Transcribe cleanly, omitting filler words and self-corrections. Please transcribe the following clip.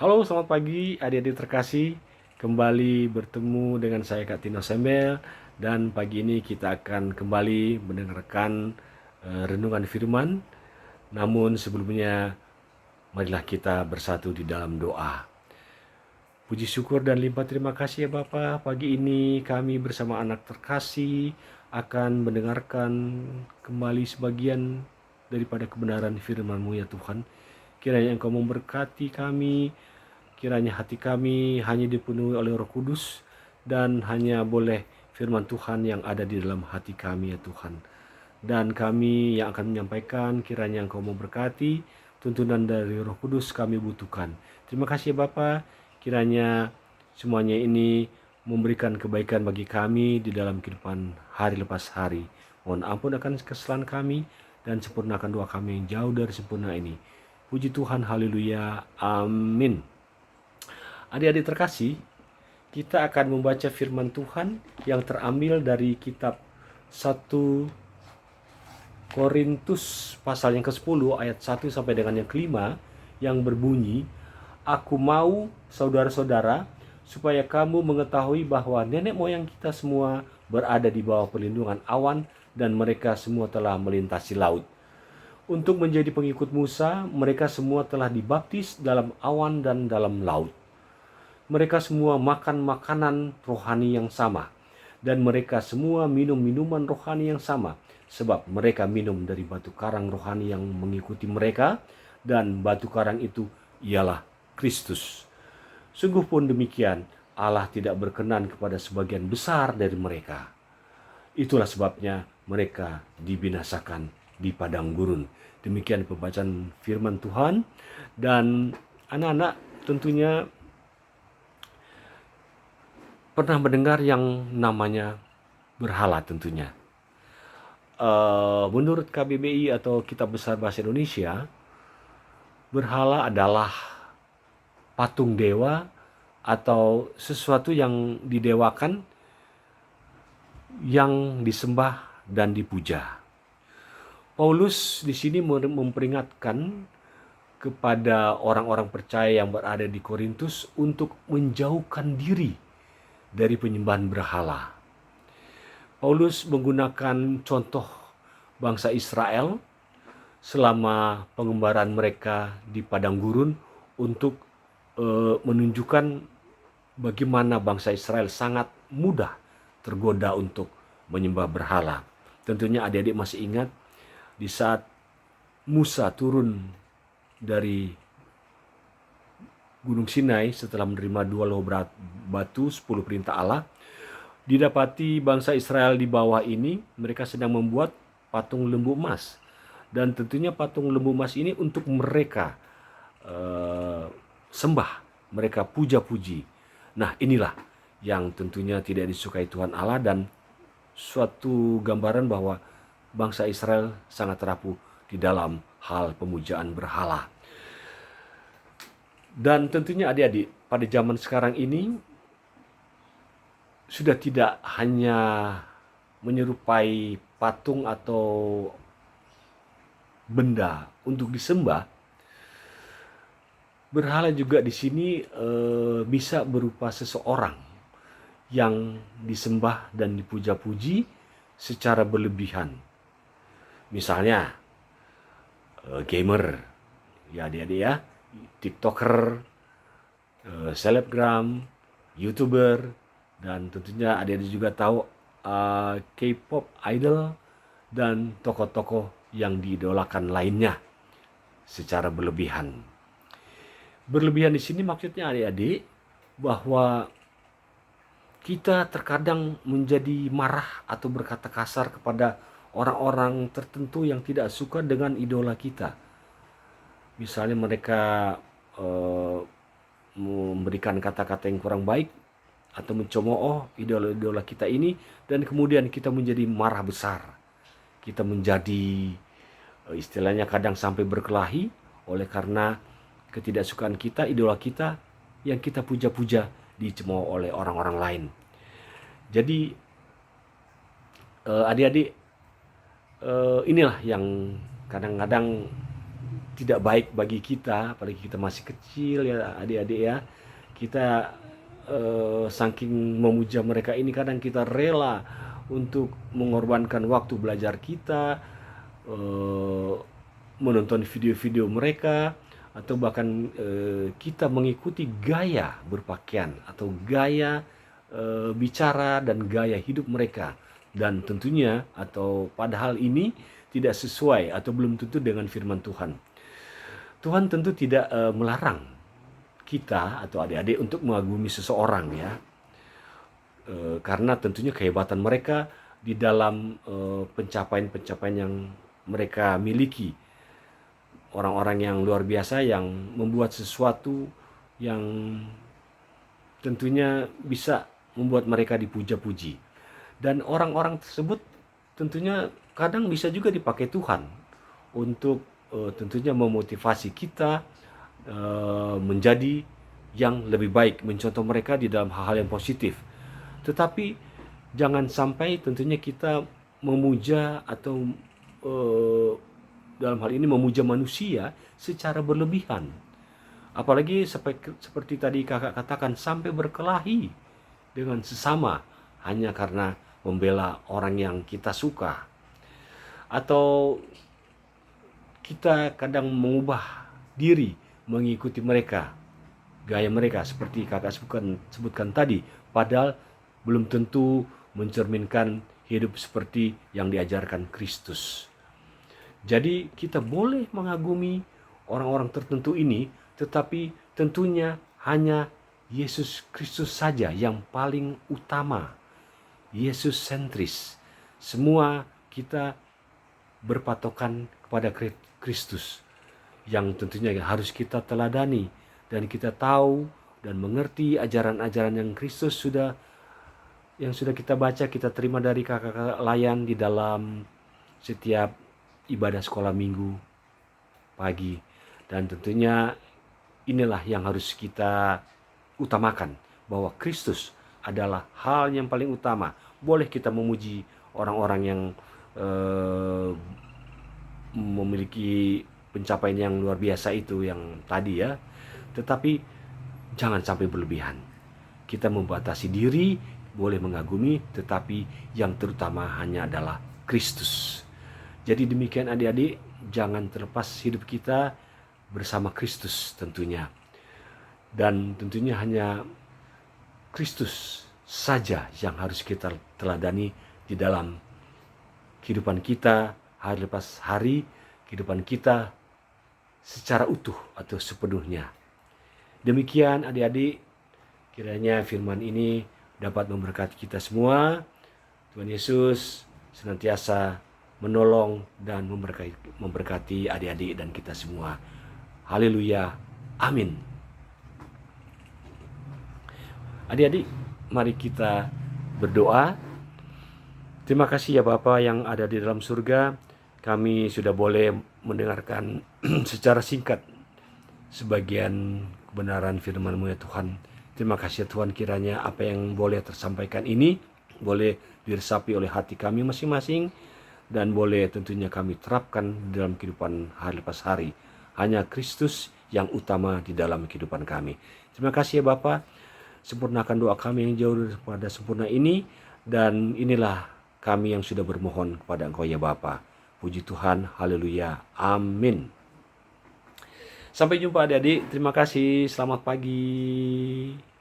Halo, selamat pagi adik-adik terkasih. Kembali bertemu dengan saya Kak Tino Sembel. Dan pagi ini kita akan kembali mendengarkan renungan firman. Namun sebelumnya, marilah kita bersatu di dalam doa. Puji syukur dan limpah terima kasih ya Bapa. Pagi ini kami bersama anak terkasih akan mendengarkan kembali sebagian daripada kebenaran firman-Mu ya Tuhan. Kiranya Engkau memberkati kami, kiranya hati kami hanya dipenuhi oleh Roh Kudus dan hanya boleh firman Tuhan yang ada di dalam hati kami ya Tuhan. Dan kami yang akan menyampaikan kiranya Engkau memberkati, tuntunan dari Roh Kudus kami butuhkan. Terima kasih ya Bapa, kiranya semuanya ini memberikan kebaikan bagi kami di dalam kehidupan hari lepas hari. Mohon ampun akan kesalahan kami dan sempurnakan doa kami yang jauh dari sempurna ini. Puji Tuhan, haleluya, amin. Adik-adik terkasih, kita akan membaca firman Tuhan yang terambil dari kitab 1 Korintus pasal yang ke-10 ayat 1 sampai dengan yang ke-5 yang berbunyi, "Aku mau saudara-saudara supaya kamu mengetahui bahwa nenek moyang kita semua berada di bawah perlindungan awan dan mereka semua telah melintasi laut. Untuk menjadi pengikut Musa, mereka semua telah dibaptis dalam awan dan dalam laut. Mereka semua makan makanan rohani yang sama, dan mereka semua minum minuman rohani yang sama, sebab mereka minum dari batu karang rohani yang mengikuti mereka, dan batu karang itu ialah Kristus. Sungguh pun demikian, Allah tidak berkenan kepada sebagian besar dari mereka. Itulah sebabnya mereka dibinasakan di padang gurun." Demikian pembacaan firman Tuhan. Dan anak-anak tentunya pernah mendengar yang namanya berhala tentunya. Menurut KBBI atau Kitab Besar Bahasa Indonesia, berhala adalah patung dewa atau sesuatu yang didewakan, yang disembah dan dipuja. Paulus di sini memperingatkan kepada orang-orang percaya yang berada di Korintus untuk menjauhkan diri dari penyembahan berhala. Paulus menggunakan contoh bangsa Israel selama pengembaraan mereka di padang gurun untuk menunjukkan bagaimana bangsa Israel sangat mudah tergoda untuk menyembah berhala. Tentunya adik-adik masih ingat di saat Musa turun dari Gunung Sinai setelah menerima 2 loh batu 10 perintah Allah, didapati bangsa Israel di bawah ini mereka sedang membuat patung lembu emas. Dan tentunya patung lembu emas ini untuk mereka sembah, mereka puja-puji. Nah, inilah yang tentunya tidak disukai Tuhan Allah dan suatu gambaran bahwa bangsa Israel sangat rapuh di dalam hal pemujaan berhala. Dan tentunya adik-adik, pada zaman sekarang ini sudah tidak hanya menyerupai patung atau benda untuk disembah. Berhala juga di sini bisa berupa seseorang yang disembah dan dipuja-puji secara berlebihan. Misalnya gamer, ya adik-adik ya, TikToker, selebgram, YouTuber, dan tentunya adik-adik juga tahu K-pop idol dan tokoh-tokoh yang diidolakan lainnya secara berlebihan. Berlebihan di sini maksudnya adik-adik bahwa kita terkadang menjadi marah atau berkata kasar kepada orang-orang tertentu yang tidak suka dengan idola kita. Misalnya mereka memberikan kata-kata yang kurang baik atau mencemooh idola-idola kita ini, dan kemudian kita menjadi marah besar. Kita menjadi istilahnya kadang sampai berkelahi oleh karena ketidaksukaan kita, idola kita yang kita puja-puja dicemooh oleh orang-orang lain. Jadi adik-adik, inilah yang kadang-kadang tidak baik bagi kita, apalagi kita masih kecil ya adik-adik ya. Kita saking memuja mereka ini kadang kita rela untuk mengorbankan waktu belajar kita, menonton video-video mereka, atau bahkan kita mengikuti gaya berpakaian atau gaya bicara dan gaya hidup mereka, dan tentunya atau padahal ini tidak sesuai atau belum tentu dengan firman Tuhan. Tuhan tentu tidak melarang kita atau adik-adik untuk mengagumi seseorang ya, karena tentunya kehebatan mereka di dalam pencapaian-pencapaian yang mereka miliki, orang-orang yang luar biasa yang membuat sesuatu yang tentunya bisa membuat mereka dipuja-puji, dan orang-orang tersebut tentunya kadang bisa juga dipakai Tuhan untuk tentunya memotivasi kita menjadi yang lebih baik, mencontoh mereka di dalam hal-hal yang positif. Tetapi jangan sampai tentunya kita memuja atau dalam hal ini memuja manusia secara berlebihan. Apalagi seperti tadi kakak katakan, sampai berkelahi dengan sesama hanya karena membela orang yang kita suka. Atau kita kadang mengubah diri mengikuti mereka, gaya mereka seperti kakak sebutkan tadi, padahal belum tentu mencerminkan hidup seperti yang diajarkan Kristus. Jadi kita boleh mengagumi orang-orang tertentu ini, tetapi tentunya hanya Yesus Kristus saja yang paling utama. Yesus sentris. Semua kita berpatokan kepada Kristus, yang tentunya harus kita teladani, dan kita tahu dan mengerti ajaran-ajaran yang Kristus sudah kita baca, kita terima dari kakak layan di dalam setiap ibadah sekolah minggu pagi. Dan tentunya inilah yang harus kita utamakan, bahwa Kristus adalah hal yang paling utama. Boleh kita memuji orang-orang yang memiliki pencapaian yang luar biasa itu yang tadi ya, tetapi jangan sampai berlebihan. Kita membatasi diri, boleh mengagumi, tetapi yang terutama hanya adalah Kristus. Jadi demikian adik-adik, jangan terlepas hidup kita bersama Kristus tentunya. Dan tentunya hanya Kristus saja yang harus kita teladani di dalam kehidupan kita hari lepas hari, kehidupan kita secara utuh atau sepenuhnya. Demikian adik-adik, kiranya firman ini dapat memberkati kita semua. Tuhan Yesus senantiasa menolong dan memberkati adik-adik dan kita semua. Haleluya, amin. Adik-adik, mari kita berdoa. Terima kasih ya Bapa yang ada di dalam surga. Kami sudah boleh mendengarkan secara singkat sebagian kebenaran firman-Mu ya Tuhan. Terima kasih ya Tuhan, kiranya apa yang boleh tersampaikan ini boleh diresapi oleh hati kami masing-masing, dan boleh tentunya kami terapkan dalam kehidupan hari lepas hari. Hanya Kristus yang utama di dalam kehidupan kami. Terima kasih ya Bapa. Sempurnakan doa kami yang jauh daripada sempurna ini, dan inilah kami yang sudah bermohon kepada Engkau ya Bapa. Puji Tuhan, haleluya, amin. Sampai jumpa adik-adik, terima kasih, selamat pagi.